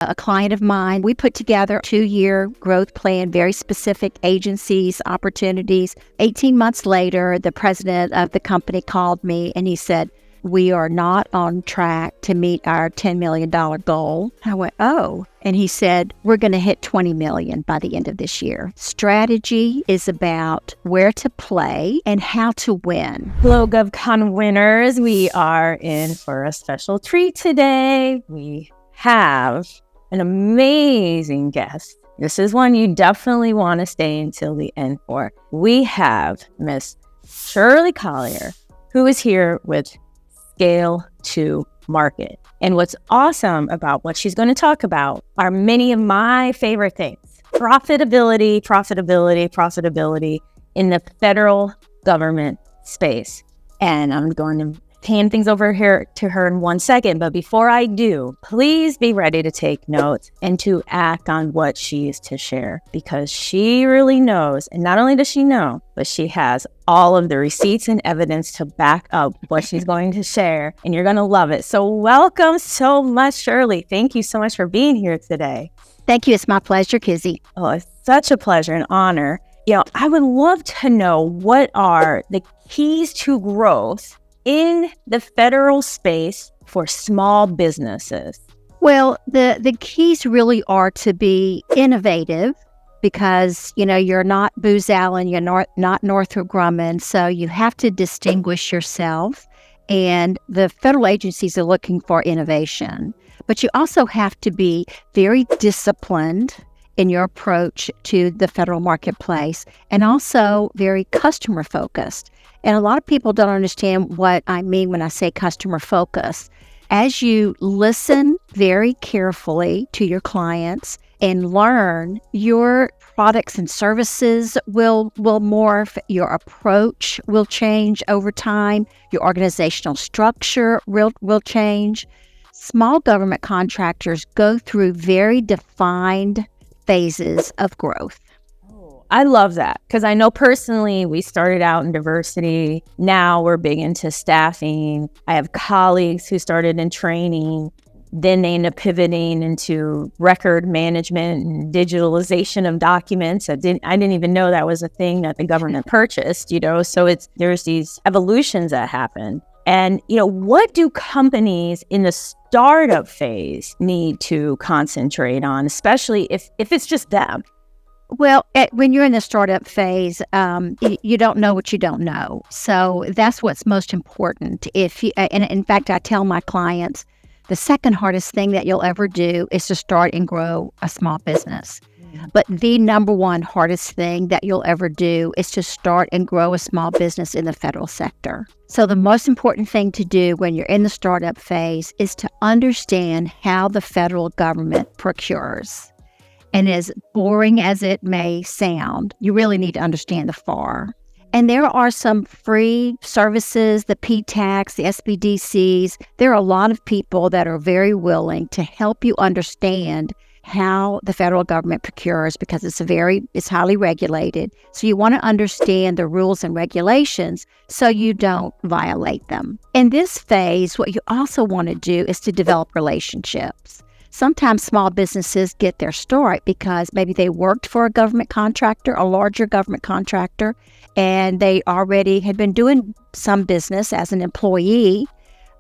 a client of mine. We put together a 2-year growth plan, very specific agencies, opportunities. 18 months later, the president of the company called me and he said, "We are not on track to meet our $10 million goal." I went, "Oh." And he said, "We're going to hit 20 million by the end of this year." Strategy is about where to play and how to win. Hello, GovCon winners. We are in for a special treat today. We have an amazing guest. This is one you definitely want to stay until the end for. We have Miss Shirley Collier, who is here with Scale to Market. And what's awesome about what she's going to talk about are many of my favorite things. Profitability in the federal government space. And I'm going to hand things over here to her in 1 second. But before I do, please be ready to take notes and to act on what she is to share, because she really knows. And not only does she know, but she has all of the receipts and evidence to back up what she's going to share. And you're going to love it. So welcome so much, Shirley. Thank you so much for being here today. Thank you. It's my pleasure, Kizzy. Oh, it's such a pleasure and honor. I would love to know, what are the keys to growth in the federal space for small businesses? Well, the keys really are to be innovative, because, you're not Booz Allen, you're not Northrop Grumman, so you have to distinguish yourself. And the federal agencies are looking for innovation. But you also have to be very disciplined in your approach to the federal marketplace, and also very customer focused. And a lot of people don't understand what I mean when I say customer focused. As you listen very carefully to your clients and learn, your products and services will morph, your approach will change over time, your organizational structure will change. Small government contractors go through very defined phases of growth. I love that, because I know personally we started out in diversity. Now we're big into staffing. I have colleagues who started in training. Then they end up pivoting into record management and digitalization of documents. I didn't even know that was a thing that the government purchased, so there's these evolutions that happen. And, what do companies in the startup phase need to concentrate on, especially if it's just them? Well, when you're in the startup phase, you don't know what you don't know. So that's what's most important. And in fact, I tell my clients, the second hardest thing that you'll ever do is to start and grow a small business. But the number one hardest thing that you'll ever do is to start and grow a small business in the federal sector. So the most important thing to do when you're in the startup phase is to understand how the federal government procures. And as boring as it may sound, you really need to understand the FAR. And there are some free services, the PTACs, the SBDCs. There are a lot of people that are very willing to help you understand how the federal government procures, because it's highly regulated. So you want to understand the rules and regulations so you don't violate them. In this phase, what you also want to do is to develop relationships. Sometimes small businesses get their start because maybe they worked for a government contractor, a larger government contractor, and they already had been doing some business as an employee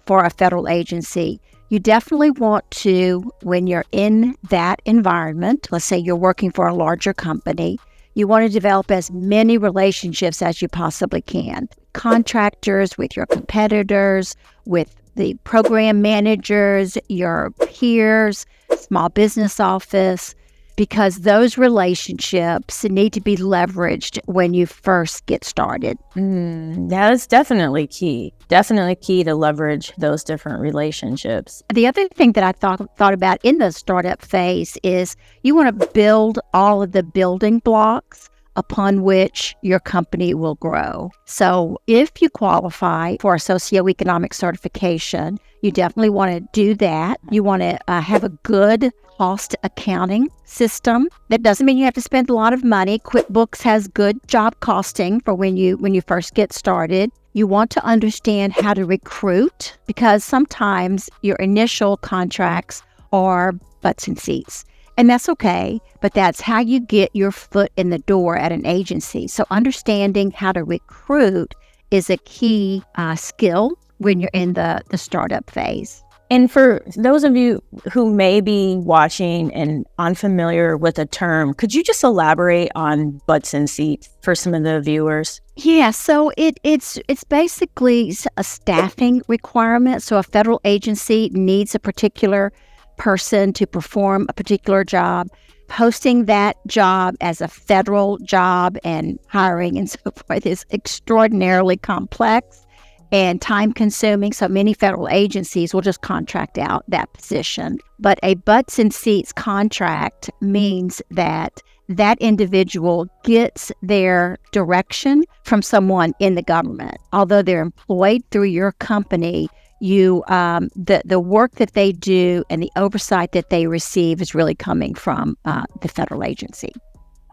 for a federal agency. You definitely want to, when you're in that environment, let's say you're working for a larger company, you want to develop as many relationships as you possibly can. Contractors, with your competitors, with the program managers, your peers, small business office, because those relationships need to be leveraged when you first get started. That is definitely key. Definitely key to leverage those different relationships. The other thing that I thought about in the startup phase is you want to build all of the building blocks upon which your company will grow. So if you qualify for a socioeconomic certification, you definitely want to do that. You want to have a good cost accounting system. That doesn't mean you have to spend a lot of money. QuickBooks has good job costing for when you first get started. You want to understand how to recruit, because sometimes your initial contracts are butts in seats. And that's okay, but that's how you get your foot in the door at an agency. So understanding how to recruit is a key skill when you're in the startup phase. And for those of you who may be watching and unfamiliar with the term, could you just elaborate on butts in seats for some of the viewers? Yeah, so it's basically a staffing requirement. So a federal agency needs a particular person to perform a particular job. Posting that job as a federal job and hiring and so forth is extraordinarily complex and time-consuming, so many federal agencies will just contract out that position. But a butts in seats contract means that that individual gets their direction from someone in the government. Although they're employed through your company, the work that they do and the oversight that they receive is really coming from the federal agency.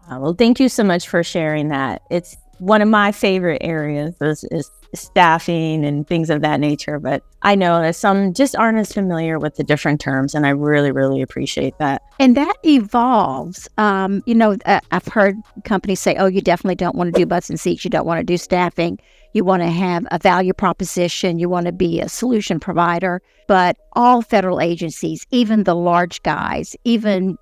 Well, thank you so much for sharing that. It's one of my favorite areas is staffing and things of that nature. But I know that some just aren't as familiar with the different terms, and I really, really appreciate that. And that evolves. I've heard companies say, oh, you definitely don't want to do butts and seats. You don't want to do staffing. You want to have a value proposition. You want to be a solution provider. But all federal agencies, even the large guys, even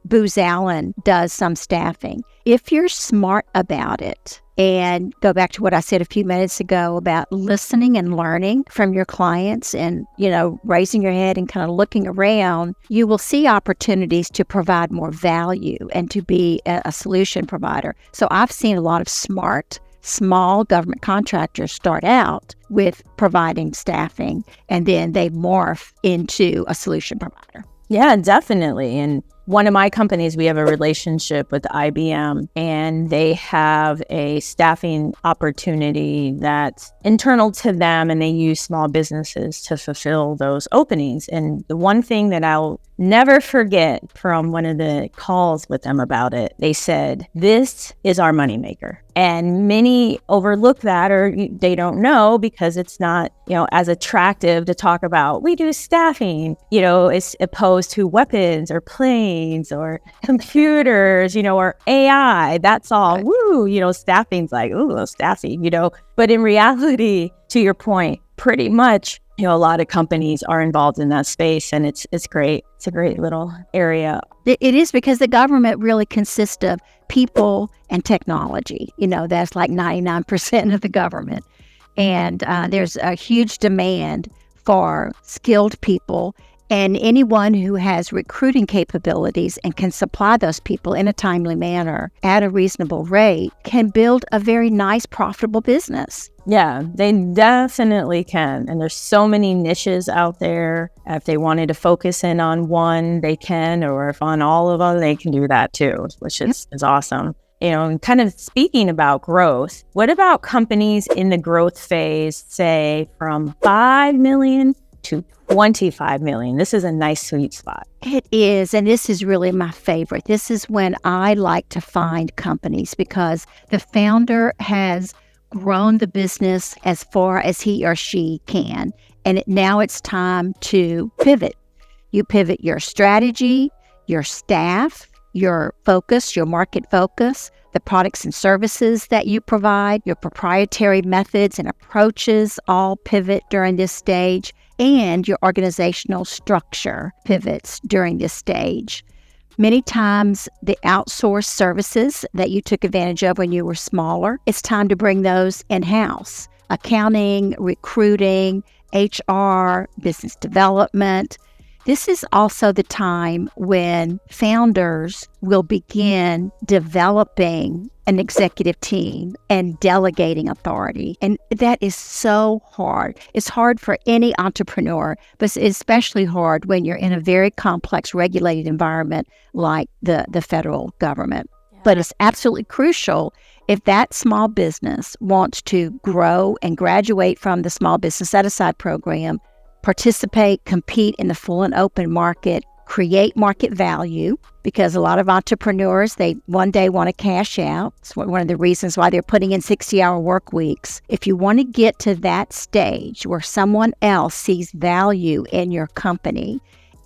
Booz Allen does some staffing. If you're smart about it, and go back to what I said a few minutes ago about listening and learning from your clients and, raising your head and kind of looking around, you will see opportunities to provide more value and to be a solution provider. So I've seen a lot of smart, small government contractors start out with providing staffing, and then they morph into a solution provider. Yeah, definitely. And one of my companies, we have a relationship with IBM, and they have a staffing opportunity that's internal to them, and they use small businesses to fulfill those openings. And the one thing that I'll never forget from one of the calls with them about it, they said, this is our moneymaker. And many overlook that, or they don't know because it's not, as attractive to talk about, we do staffing, as opposed to weapons or planes or computers, or AI. That's all, woo, staffing's like, ooh, staffing, But in reality, to your point, pretty much, a lot of companies are involved in that space, and it's great. It's a great little area. It is, because the government really consists of people and technology. That's like 99% of the government. And there's a huge demand for skilled people, and anyone who has recruiting capabilities and can supply those people in a timely manner at a reasonable rate can build a very nice, profitable business. Yeah, they definitely can. And there's so many niches out there. If they wanted to focus in on one, they can, or if on all of them, they can do that too, which is awesome. And kind of speaking about growth, what about companies in the growth phase, say from 5 million to 25 million? This is a nice sweet spot. It is, and this is really my favorite. This is when I like to find companies, because the founder has grown the business as far as he or she can, and now it's time to pivot. You pivot your strategy, your staff, your focus, your market focus, the products and services that you provide, your proprietary methods and approaches all pivot during this stage, and your organizational structure pivots during this stage. Many times, the outsourced services that you took advantage of when you were smaller, it's time to bring those in-house. Accounting, recruiting, HR, business development. This is also the time when founders will begin developing an executive team and delegating authority. And that is so hard. It's hard for any entrepreneur, but it's especially hard when you're in a very complex regulated environment like the federal government. Yeah. But it's absolutely crucial if that small business wants to grow and graduate from the Small Business Set-Aside program, participate, compete in the full and open market, create market value, because a lot of entrepreneurs, they one day want to cash out. It's one of the reasons why they're putting in 60-hour work weeks. If you want to get to that stage where someone else sees value in your company,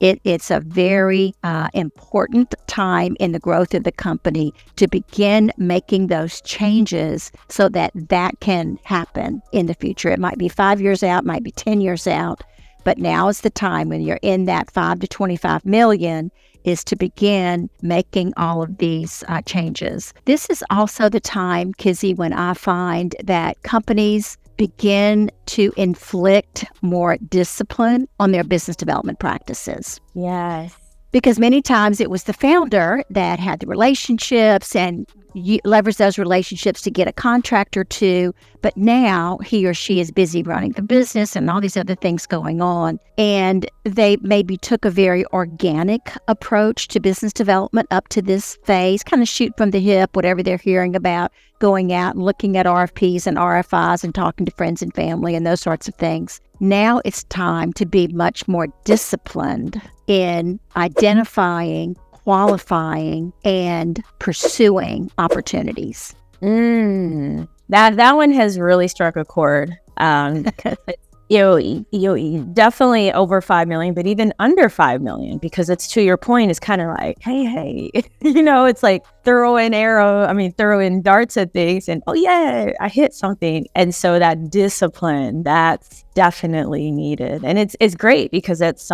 It's a very important time in the growth of the company to begin making those changes so that that can happen in the future. It might be 5 years out, might be 10 years out, but now is the time when you're in that 5 to 25 million is to begin making all of these changes. This is also the time, Kizzy, when I find that companies begin to inflict more discipline on their business development practices. Yes. Because many times it was the founder that had the relationships and leveraged those relationships to get a contract or two, but now he or she is busy running the business and all these other things going on. And they maybe took a very organic approach to business development up to this phase, kind of shoot from the hip, whatever they're hearing about, going out and looking at RFPs and RFIs and talking to friends and family and those sorts of things. Now it's time to be much more disciplined in identifying, qualifying, and pursuing opportunities. That one has really struck a chord. Definitely over 5 million, but even under 5 million, because it's, to your point, it's kind of like, hey, it's like throw in darts at things and, oh yeah, I hit something. And so that discipline, that's definitely needed. And it's great because that's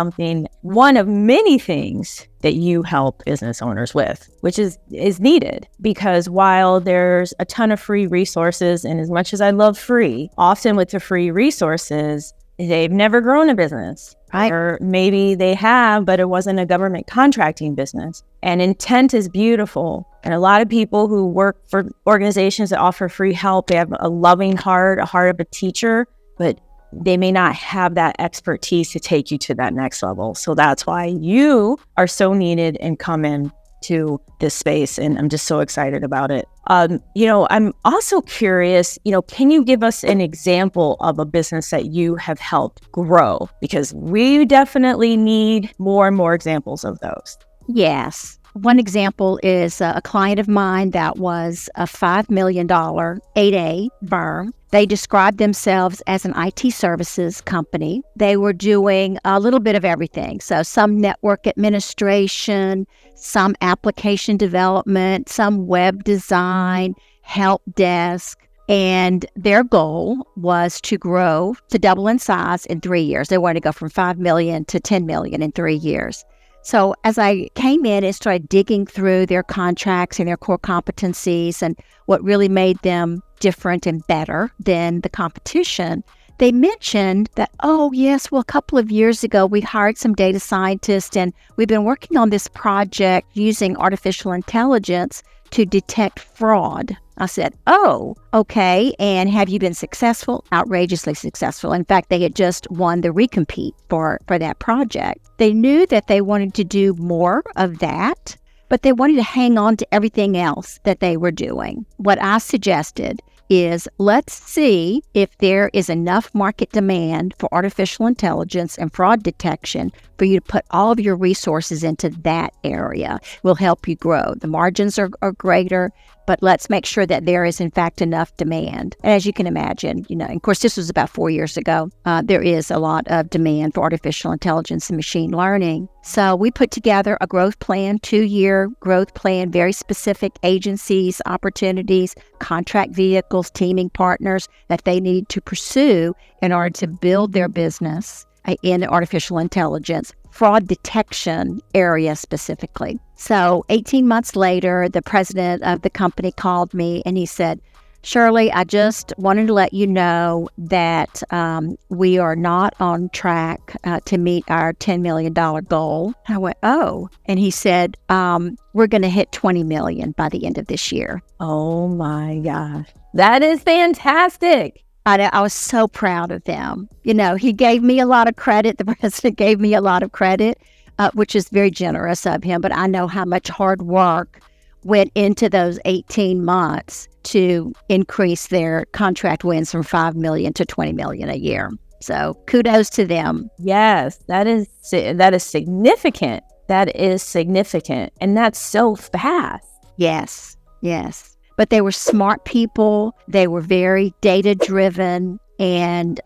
one of many things that you help business owners with, which is needed, because while there's a ton of free resources, and as much as I love free, often with the free resources, they've never grown a business. Right. Or maybe they have, but it wasn't a government contracting business. And intent is beautiful. And a lot of people who work for organizations that offer free help, they have a loving heart, a heart of a teacher, but they may not have that expertise to take you to that next level. So that's why you are so needed and come in to this space. And I'm just so excited about it. I'm also curious, can you give us an example of a business that you have helped grow? Because we definitely need more and more examples of those. Yes. One example is a client of mine that was a $5 million 8A firm. They described themselves as an IT services company. They were doing a little bit of everything. So some network administration, some application development, some web design, help desk. And their goal was to grow, to double in size in 3 years. They wanted to go from 5 million to 10 million in 3 years. So as I came in and started digging through their contracts and their core competencies and what really made them different and better than the competition, they mentioned that, a couple of years ago, we hired some data scientists and we've been working on this project using artificial intelligence to detect fraud. I said, oh, okay. And have you been successful? Outrageously successful. In fact, they had just won the recompete for that project. They knew that they wanted to do more of that, but they wanted to hang on to everything else that they were doing. What I suggested is, let's see if there is enough market demand for artificial intelligence and fraud detection for you to put all of your resources into that area. Will help you grow. The margins are greater, but let's make sure that there is, in fact, enough demand. And as you can imagine, of course, this was about 4 years ago. There is a lot of demand for artificial intelligence and machine learning. So we put together a growth plan, 2-year growth plan, very specific agencies, opportunities, contract vehicles, teaming partners that they need to pursue in order to build their business in the artificial intelligence fraud detection area specifically. So 18 months later, the president of the company called me and he said, Shirley, I just wanted to let you know that we are not on track to meet our $10 million goal. I went, oh. And he said, we're going to hit 20 million by the end of this year. Oh my gosh. That is fantastic. I was so proud of them. He gave me a lot of credit. The president gave me a lot of credit, which is very generous of him. But I know how much hard work went into those 18 months to increase their contract wins from 5 million to 20 million a year. So kudos to them. Yes, that is significant. That is significant. And that's so fast. Yes. But they were smart people. They were very data-driven, and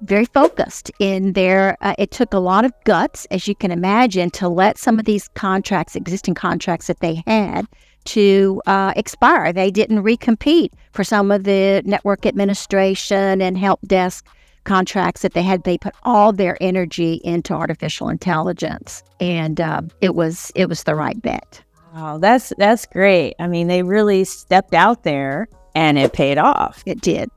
very focused in their, it took a lot of guts, as you can imagine, to let some of these contracts, existing contracts that they had, to expire. They didn't recompete for some of the network administration and help desk contracts that they had. They put all their energy into artificial intelligence, and it was the right bet. Wow, that's great. I mean, they really stepped out there and it paid off. It did.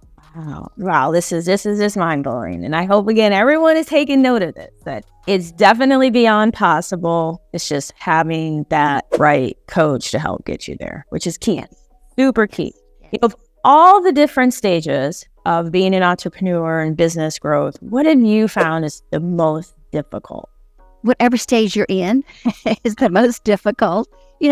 Wow, this is just mind-blowing. And I hope, again, everyone is taking note of this, that it's definitely beyond possible. It's just having that right coach to help get you there, which is key. Yes. Super key. Yes. Of all the different stages of being an entrepreneur and business growth, what have you found is the most difficult? Whatever stage you're in is the most difficult,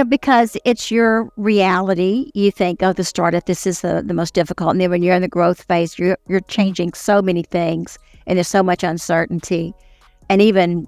because it's your reality. You think, oh, the startup, this is the most difficult. And then when you're in the growth phase, you're changing so many things, and there's so much uncertainty. And even,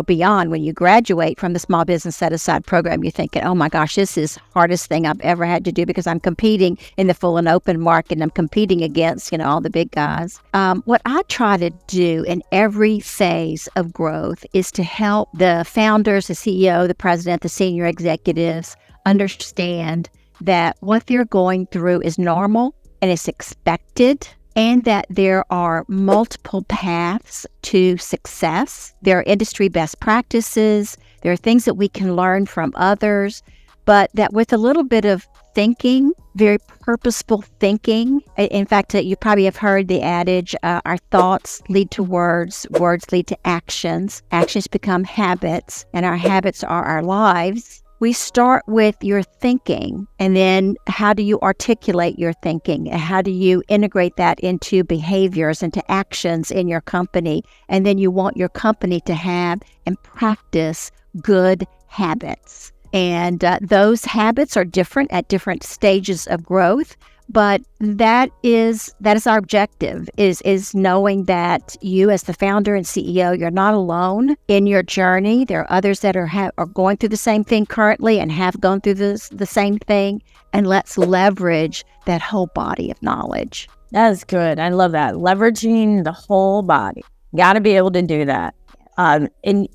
beyond, when you graduate from the Small Business Set-Aside program, you're thinking, oh my gosh, this is the hardest thing I've ever had to do, because I'm competing in the full and open market, and I'm competing against, all the big guys. What I try to do in every phase of growth is to help the founders, the CEO, the president, the senior executives understand that what they're going through is normal and it's expected, and that there are multiple paths to success. There are industry best practices. There are things that we can learn from others, but that with a little bit of thinking, very purposeful thinking. In fact, you probably have heard the adage, our thoughts lead to words, words lead to actions, actions become habits, and our habits are our lives. We start with your thinking, and then how do you articulate your thinking? How do you integrate that into behaviors, into actions in your company? And then you want your company to have and practice good habits. And those habits are different at different stages of growth. But that is our objective, is knowing that you, as the founder and CEO, you're not alone in your journey. There are others that are going through the same thing currently and have gone through the same thing. And let's leverage that whole body of knowledge. That is good. I love that. Leveraging the whole body. Got to be able to do that. And,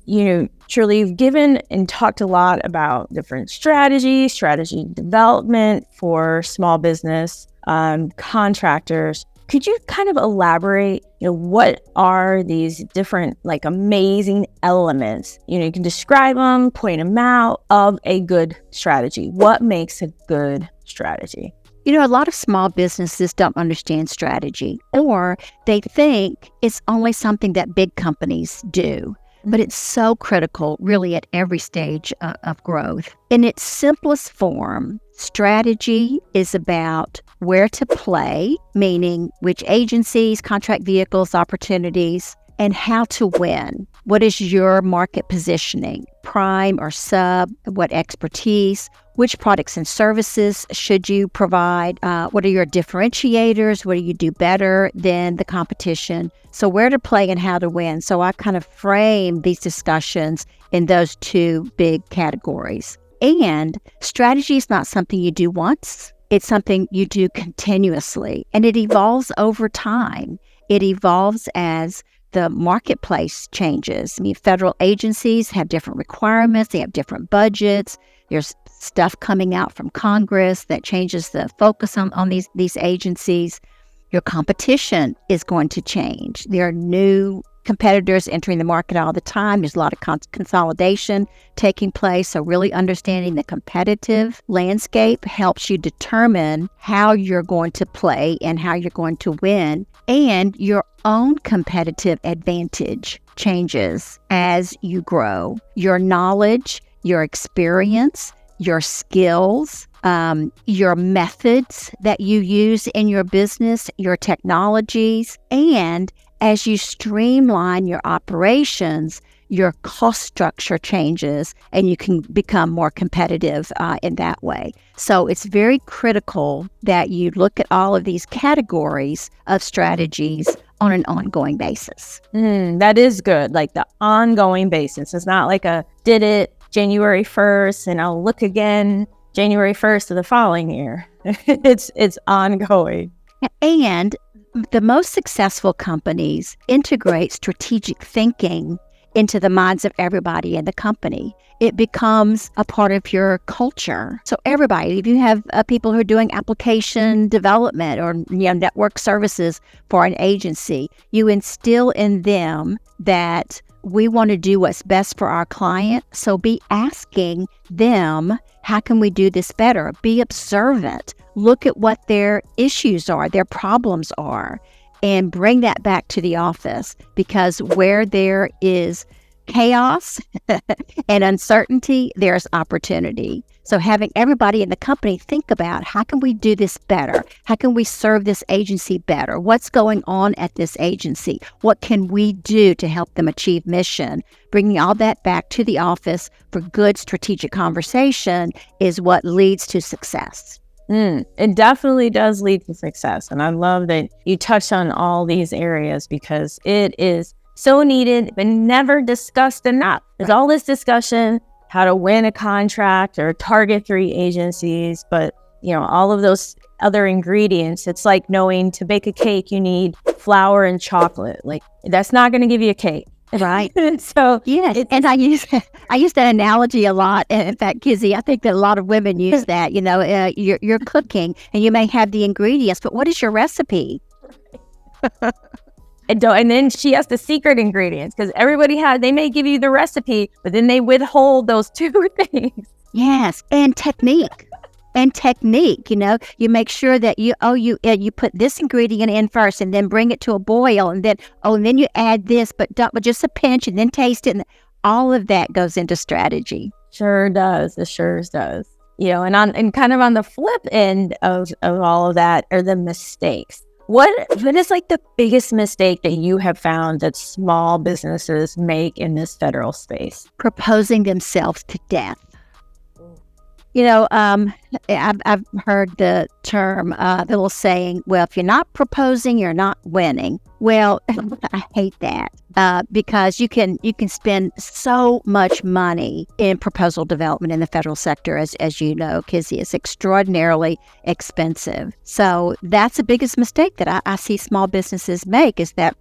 Shirley, you've given and talked a lot about different strategy development for small business contractors. Could you kind of elaborate, what are these different, amazing elements? You can describe them, point them out of a good strategy. What makes a good strategy? A lot of small businesses don't understand strategy, or they think it's only something that big companies do. But it's so critical, really, at every stage of growth. In its simplest form, strategy is about where to play, meaning which agencies, contract vehicles, opportunities, and how to win. What is your market positioning? Prime or sub? What expertise? Which products and services should you provide? What are your differentiators? What do you do better than the competition? So where to play and how to win. So I kind of frame these discussions in those two big categories. And strategy is not something you do once. It's something you do continuously, and it evolves over time. It evolves as the marketplace changes. Federal agencies have different requirements. They have different budgets. There's stuff coming out from Congress that changes the focus on these agencies. Your competition is going to change. There are new competitors entering the market all the time. There's a lot of consolidation taking place. So really understanding the competitive landscape helps you determine how you're going to play and how you're going to win. And your own competitive advantage changes as you grow. Your knowledge, your experience, your skills, your methods that you use in your business, your technologies, and as you streamline your operations, your cost structure changes and you can become more competitive in that way. So it's very critical that you look at all of these categories of strategies on an ongoing basis. That is good, like the ongoing basis. It's not like did it January 1st and I'll look again January 1st of the following year. It's ongoing. And the most successful companies integrate strategic thinking into the minds of everybody in the company. It becomes a part of your culture. So everybody, if you have people who are doing application development or network services for an agency, you instill in them that we want to do what's best for our client. So be asking them, how can we do this better? Be observant. Look at what their issues are, their problems are, and bring that back to the office, because where there is chaos and uncertainty, there's opportunity. So having everybody in the company think about, how can we do this better? How can we serve this agency better? What's going on at this agency? What can we do to help them achieve mission? Bringing all that back to the office for good strategic conversation is what leads to success. It definitely does lead to success. And I love that you touched on all these areas, because it is so needed, but never discussed enough. There's all this discussion, how to win a contract or target 3 agencies, but all of those other ingredients, it's like knowing to bake a cake, you need flour and chocolate. Like, that's not going to give you a cake. Right. So yeah, and I use that analogy a lot. And in fact, Kizzy, I think that a lot of women use that. You're cooking and you may have the ingredients, but what is your recipe? And then she has the secret ingredients, because they may give you the recipe, but then they withhold those 2 things. Yes, and technique. You make sure that you put this ingredient in first, and then bring it to a boil, and then you add this, but just a pinch, and then taste it. And all of that goes into strategy. Sure does. It sure does. And kind of on the flip end of all of that are the mistakes. What is like the biggest mistake that you have found that small businesses make in this federal space? Proposing themselves to death. I've heard the term, the little saying, well, if you're not proposing, you're not winning. Well, I hate that because you can spend so much money in proposal development in the federal sector, as you know, Kizzy. It's extraordinarily expensive. So that's the biggest mistake that I see small businesses make, is that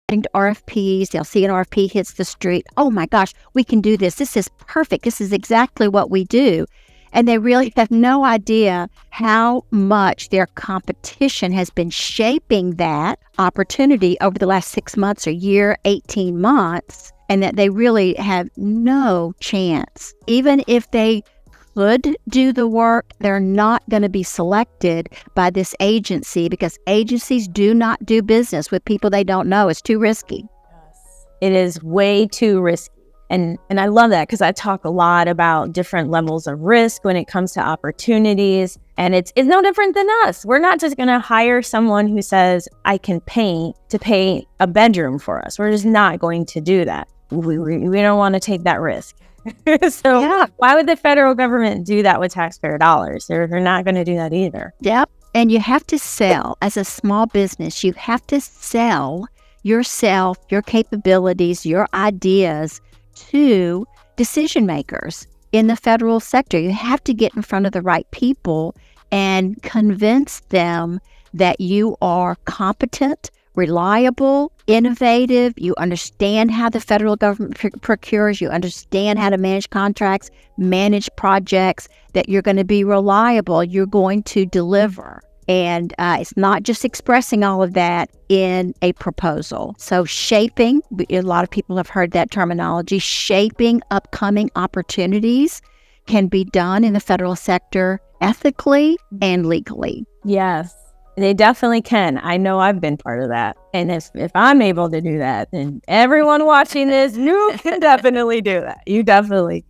to RFPs, they'll see an RFP hits the street. Oh my gosh, we can do this. This is perfect. This is exactly what we do. And they really have no idea how much their competition has been shaping that opportunity over the last 6 months or year, 18 months, and that they really have no chance. Even if they could do the work, they're not going to be selected by this agency, because agencies do not do business with people they don't know. It's too risky. It is way too risky. And I love that, because I talk a lot about different levels of risk when it comes to opportunities. And it's no different than us. We're not just going to hire someone who says, I can paint, to paint a bedroom for us. We're just not going to do that. We don't want to take that risk. So yeah. Why would the federal government do that with taxpayer dollars? They're not going to do that either. Yep. And you have to sell, as a small business, you have to sell yourself, your capabilities, your ideas to decision makers in the federal sector. You have to get in front of the right people and convince them that you are competent, reliable, innovative. You understand how the federal government procures. You understand how to manage contracts, manage projects, that you're going to be reliable. You're going to deliver. And it's not just expressing all of that in a proposal. So shaping, a lot of people have heard that terminology, shaping upcoming opportunities can be done in the federal sector ethically and legally. Yes, they definitely can. I know I've been part of that. And if I'm able to do that, then everyone watching this, you can definitely do that. You definitely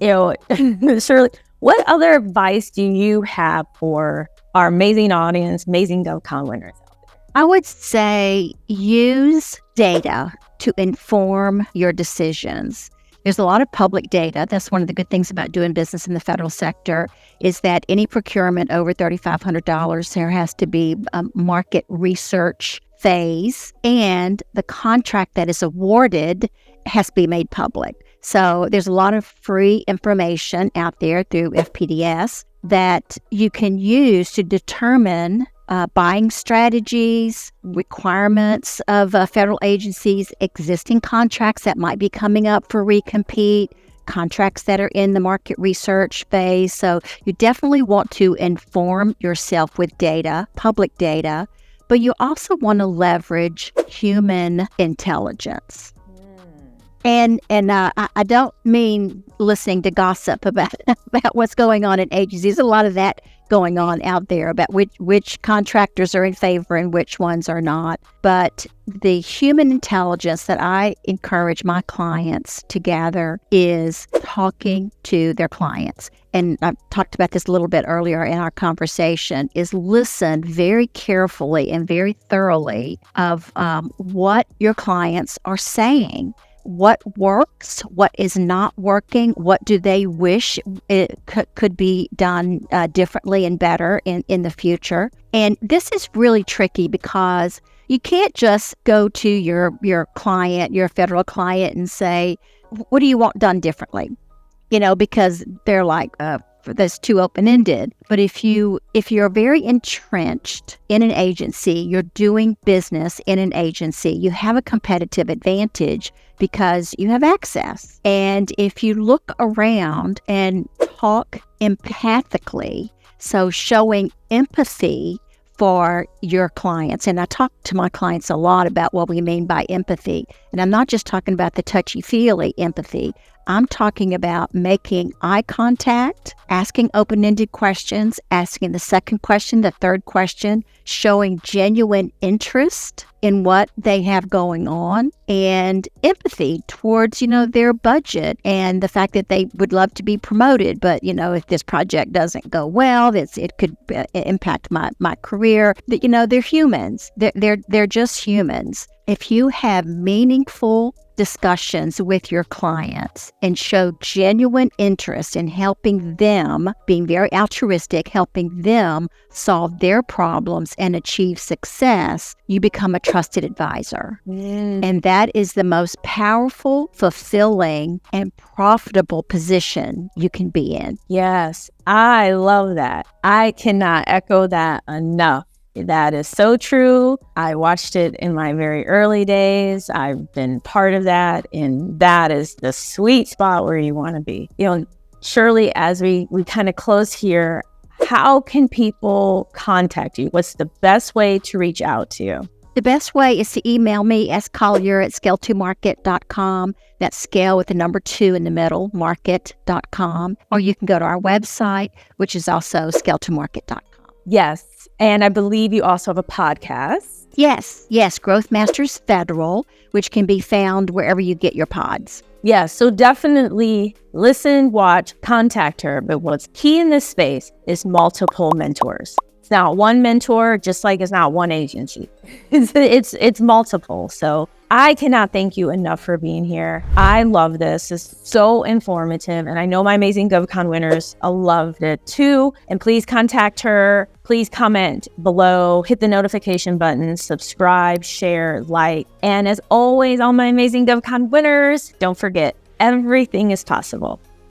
can. Shirley, what other advice do you have for our amazing audience, amazing GovCon winners out there? I would say use data to inform your decisions. There's a lot of public data. That's one of the good things about doing business in the federal sector, is that any procurement over $3,500, there has to be a market research phase, and the contract that is awarded has to be made public. So there's a lot of free information out there through FPDS that you can use to determine, buying strategies, requirements of federal agencies, existing contracts that might be coming up for recompete, contracts that are in the market research phase. So you definitely want to inform yourself with data, public data, but you also want to leverage human intelligence. And I don't mean listening to gossip about what's going on in agencies. There's a lot of that going on out there about which contractors are in favor and which ones are not. But the human intelligence that I encourage my clients to gather is talking to their clients. And I talked about this a little bit earlier in our conversation, is listen very carefully and very thoroughly of what your clients are saying. What works, what is not working, what do they wish it could be done differently and better in the future. And this is really tricky because you can't just go to your client, your federal client, and say, what do you want done differently? Because they're like, that's too open-ended. But if you're very entrenched in an agency, you're doing business in an agency, you have a competitive advantage because you have access. And if you look around and talk empathically, so showing empathy for your clients. And I talk to my clients a lot about what we mean by empathy. And I'm not just talking about the touchy-feely empathy. I'm talking about making eye contact, asking open-ended questions, asking the second question, the third question, showing genuine interest in what they have going on, and empathy towards, their budget and the fact that they would love to be promoted. But, if this project doesn't go well, it could impact my career. They're humans. They're just humans. If you have meaningful discussions with your clients and show genuine interest in helping them, being very altruistic, helping them solve their problems and achieve success, you become a trusted advisor. And that is the most powerful, fulfilling, and profitable position you can be in. Yes, I love that. I cannot echo that enough. That is so true. I watched it in my very early days. I've been part of that, and that is the sweet spot where you want to be. Shirley, as we kind of close here, how can people contact you? What's the best way to reach out to you? The best way is to email me, scollier@scale2market.com. That's scale with the number 2 in the middle, market.com. Or you can go to our website, which is also scale2market.com. Yes. And I believe you also have a podcast. Yes. Growth Masters Federal, which can be found wherever you get your pods. Yes. So definitely listen, watch, contact her. But what's key in this space is multiple mentors. It's not one mentor, just like it's not one agency. It's multiple. So I cannot thank you enough for being here. I love this. It's so informative. And I know my amazing GovCon winners loved it too. And please contact her. Please comment below, hit the notification button, subscribe, share, like. And as always, all my amazing GovCon winners, don't forget, everything is possible.